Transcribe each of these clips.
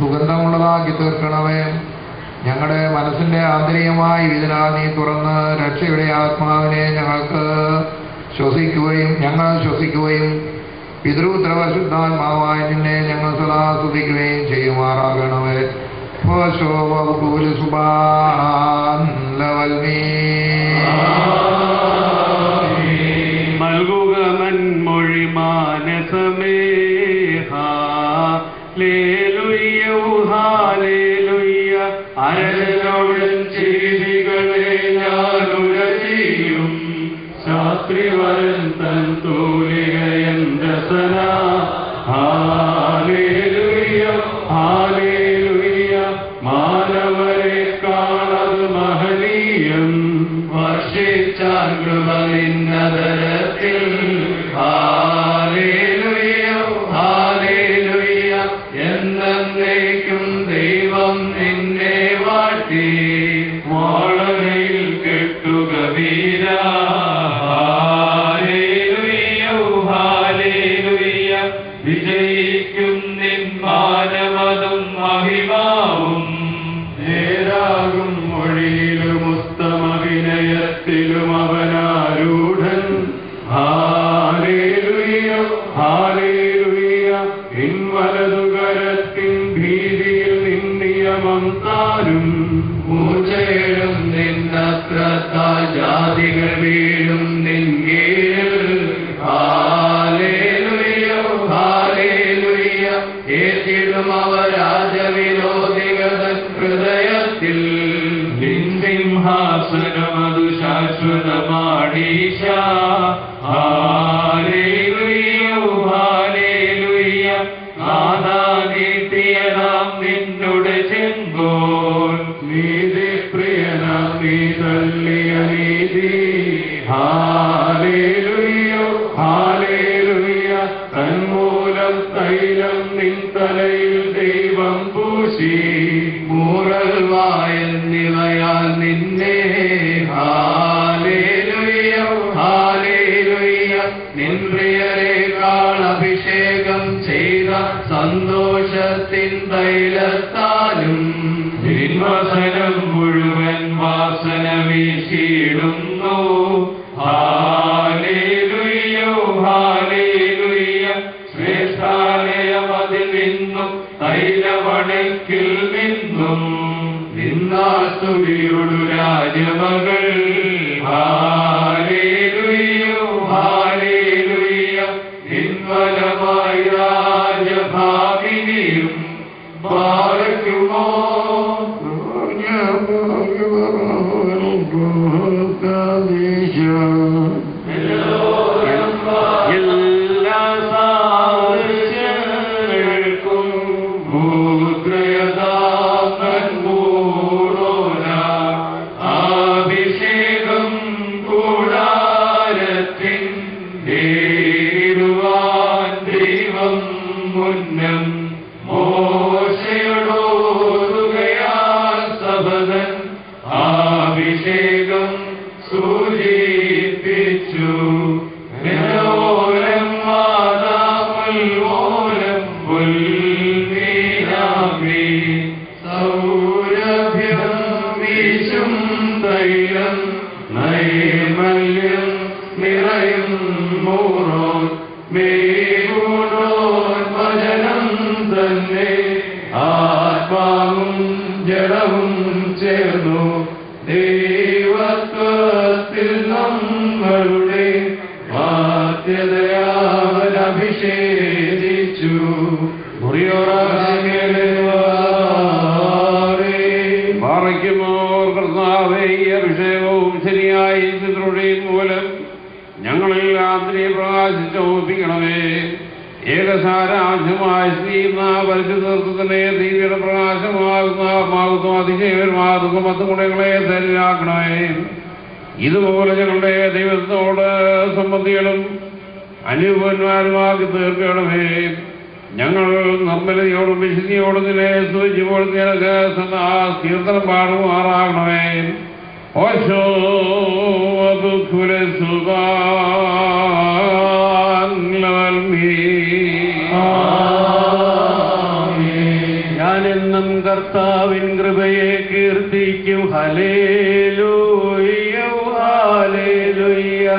സുഗന്ധമുള്ളതാക്കി തീർക്കണമേ. ഞങ്ങളുടെ മനസ്സിന്റെ ആന്തരികമായ വിധന നീ തുറന്ന് രക്ഷയുടെ ആത്മാവിനെ ഞങ്ങൾ ശ്വസിക്കുകയും പിതൃപുത്രപരിശുദ്ധാത്മാവായ നിന്നെ ഞങ്ങൾ സദാ സ്തുതിക്കുകയും ചെയ്യുമാറാകണമേ. നൽകുക മൻമൊഴി മാനസമേ ഹാലേലുയ്യ ഹാലേലുയ്യ. അരനോടൻ ചെയ്തികളെ ഞാനുര ചെയ്യും ശാസ്ത്രിവരൻ തൻ തൂലികയന്തസന. Hallelujah hallelujah. മാനവരെ കാണത് മഹനീയം വർഷിച്ചാൽ കൃപ നിന്നതരത്തിൽ. Hallelujah hallelujah. എന്നേക്കും ദൈവം നിന്നെ വാഴ്ത്തി വാളനയിൽ കെട്ടുക വീര. Hallelujah hallelujah. വിജയിക്കും നിൻ മാനമതും മഹിമാവും നേരാകും മൊഴിയിലും ഉത്തമവിനയത്തിലും അവനാരൂഢൻ. Hallelujah hallelujah. പിൻവലതുകരത്തിൻ ഭീതിയിൽ നിന്നിയമം താരും പൂജയിലും നിന്നത്രത്താൽ ജാതികൾ വീഴും നിൻ കീഴിൽ. Hallelujah hallelujah. ഏറ്റിടും അവരാജവിരോധികൾ ഹൃദയത്തിൽ. സിംഹാസനമതു ശാശ്വതമാണീശ. Hallelujah hallelujah. നാദാനീതിയനാം നിന്നുടെ ചെങ്കോൽ നീതിപ്രിയനാം നീ തള്ളിയ നീതി. Hallelujah hallelujah. തന്മൂലം തൈലം നിൻ തലയിൽ ദൈവം പൂശി മൂറൽവായെന്നിവയാൽ നിന്നെ. Hallelujah hallelujah. നിൻ പ്രിയരേക്കാൾ അഭിഷേകം ചെയ്ത സന്തോഷത്തിൻ തൈലത്താലും നിൻവസനം മുഴുവൻ വാസന വീശിയിടുന്നു. Hallelujah hallelujah. ശ്രേഷ്ഠാലയമതിൽ നിന്നും തൈലവണയ്ക്കിൽ നിന്നും നിന്നാസ്തുതിയൊടു രാജമകൾ. Hallelujah hallelujah. നിൻവലമായി രാജഭാവിനിയും പാലിക്കുമോ. എല്ലാ സാദൃശ്യങ്ങൾക്കും ഭൂത്രയതാമൻ മൂടോന. അഭിഷേകം കൂടാരത്തിൻ േടുവാൻ ദൈവം മുന്നം മോശയോടോതുകയാൽ സബദൻ അഭിഷേകം സൂചിപ്പിച്ചു. മനോരം മാതാമൽമോലം പുൽമീനാമി. സൗരഭ്യം വീശും തൈലം നൈർമല്യം നിറയും മൂറോൻ. മേഘോടോന്മജനം തന്നെ ആത്മാവും ജഡവും ചേർന്നു ദൈവത്വത്തിൽ നമ്മളുടെ ബാധ്യതയാൽ അഭിഷേകിച്ചു. പാറയ്ക്കുമോർ കർത്താവേ, ഈ അഭിഷേകവും ശരിയായി പിതൃടേയും മൂലം ഞങ്ങളിൽ ആന്തരിക പ്രകാശിച്ചോപ്പിക്കണമേ. ഏകസാരാധ്യമായ സ്ത്രീന്ന പരിശുദ്ധനെ ദീപിയുടെ പ്രകാശമാകുന്ന അതിശയപരമാകുന്ന മത്തുകുടങ്ങളെ ധരിലാക്കണമേ. ഇതുപോലെ ഞങ്ങളുടെ ദൈവത്തോട് സംബന്ധികളും അനുഭവന്മാരുമാക്കി തീർക്കണമേ. ഞങ്ങൾ നിർമ്മലതയോടും വിശുദ്ധിയോടും നിന്നെ സ്തുതിച്ചുമ്പോൾ നിനക്ക് സദാ കീർത്തനം പാടുമാറാകണമേ. ഓശോ ഞാൻ ഞാനെന്നും കർത്താവിൻ കൃപയെ കീർത്തിക്കും. Hallelujah hallelujah.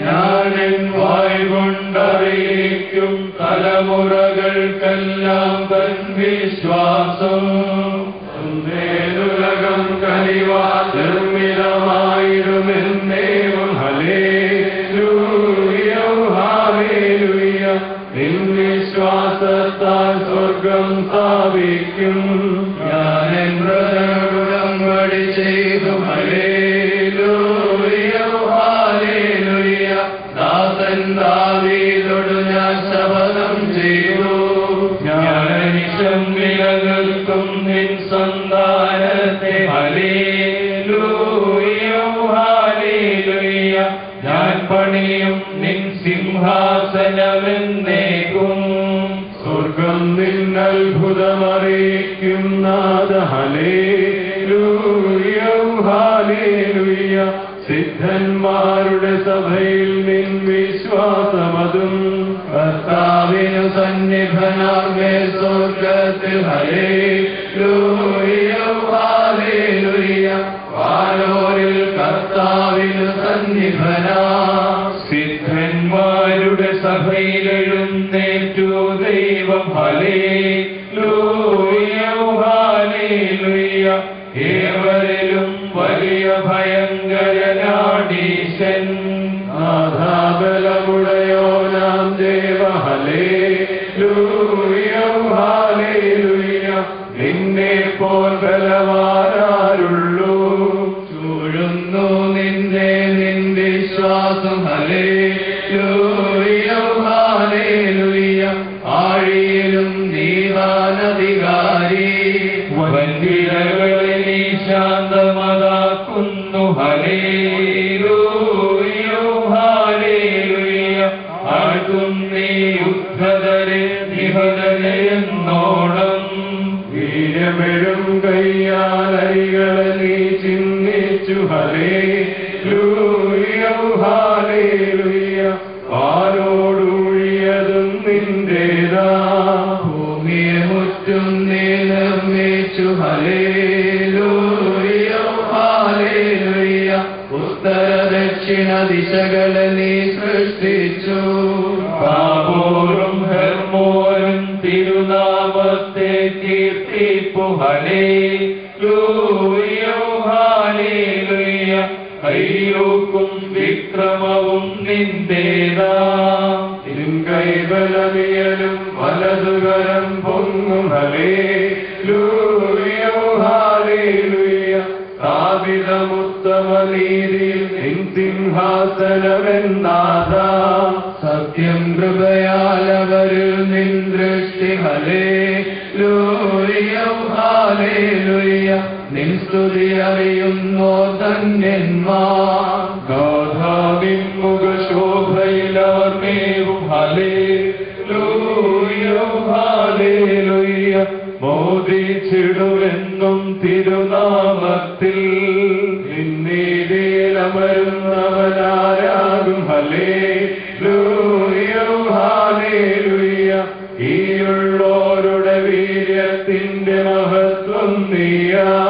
ഞാനെൻ വായ് കൊണ്ടറിയിക്കും തലമുറകൾക്കെല്ലാം തൻ വിശ്വാസം. ഉലകം കനിവാ നിർമ്മിതമായിരുമെന്നേവം. Hallelujah hallelujah. നിൻ വിശ്വാസത്താൽ സ്വർഗം സ്ഥാപിക്കും. ഞാനെൻ ഉടമ്പടി ചെയ്തു. Hallelujah hallelujah. ദാസൻ ദാവീദോട് ഞാൻ ശപഥം ചെയ്തു. ഞാനനിശം നിലനിൽക്കും നിൻ സന്താനത്തെ. Hallelujah hallelujah. ഞാൻ പണിയും നിൻ സിംഹാസനമെന്നേക്കും. സ്വർഗം നിന്നത്ഭുതമറിയിക്കും നാഥ. Hallelujah hallelujah. സിദ്ധന്മാരുടെ സഭയിൽ നിൻ വിശ്വാസമതും. കർത്താവിനു സന്നിധനാർമേ സ്വർഗത്തിൽ. Hallelujah hallelujah. വാനോരിൽ കർത്താവിനു സന്നിധനാ. സിദ്ധന്മാരുടെ സഭയിലെഴുന്നേറ്റു ദൈവം. Hallelujah hallelujah. ഏവരിലും വലിയ ഭയങ്കരനാടീശൻ. നാഥാബലമുടയോനാം ദേവ. Hallelujah hallelujah. നിന്നെ പോൽ ബലവാനാരുള്ളൂ. ചൂഴുന്നു നിന്റെ നിൻ വിശ്വാസം. Hallelujah hallelujah. ആഴിയിലും നീതാനധികാരി. വൻവിരകളെ നീ ശാന്തമതാക്കുന്നു. Hallelujah hallelujah. ആഴ്ത്തും നീ ഉദ്ധതരെ നിഹതരെന്നോണം. വീരമെഴും കയ്യാലരികളെ നീ ചിഹ്നിച്ചു. Hallelujah hallelujah. ആരോടൂഴിയതും നിന്റേതാ. ഭൂമിയെ മുറ്റും നീ നിർമ്മിച്ചു. Hallelujah hallelujah. ഉത്തര ദക്ഷിണ ദിശകളെ നീ സൃഷ്ടിച്ചു. താബോറും ഹെർമോനും തിരുനാമത്തെ കീർത്തിപ്പു. ഹല്ലേലൂയ ഹല്ലേലൂയ. കൈയൂക്കും വിക്രമവും നിന്റേതാ. നിൻ കൈബലമിയലും വലതുകരം പൊങ്ങും. Hallelujah hallelujah. സ്ഥാപിതമുത്തമ നീതിയിൽ നിൻ സിംഹാസനമെന്നാഥ. സത്യം കൃപയാൽ അവരിൽ നിൻ ദൃഷ്ടി. Hallelujah hallelujah. നിൻ സ്തുതി അറിയുന്നോ ധന്യന്മാർ. ഗാഥാവിൻമുഖശോഭയിലവർമേവും. Hallelujah hallelujah. മോദിച്ചിടുമെന്നും തിരുനാമത്തിൽ. നിന്നീതിയിലമരുന്നവനാരാകും. Hallelujah hallelujah. ഈയുള്ളോരുടെ വീര്യത്തിന്റെ മഹത്വം നീയാ.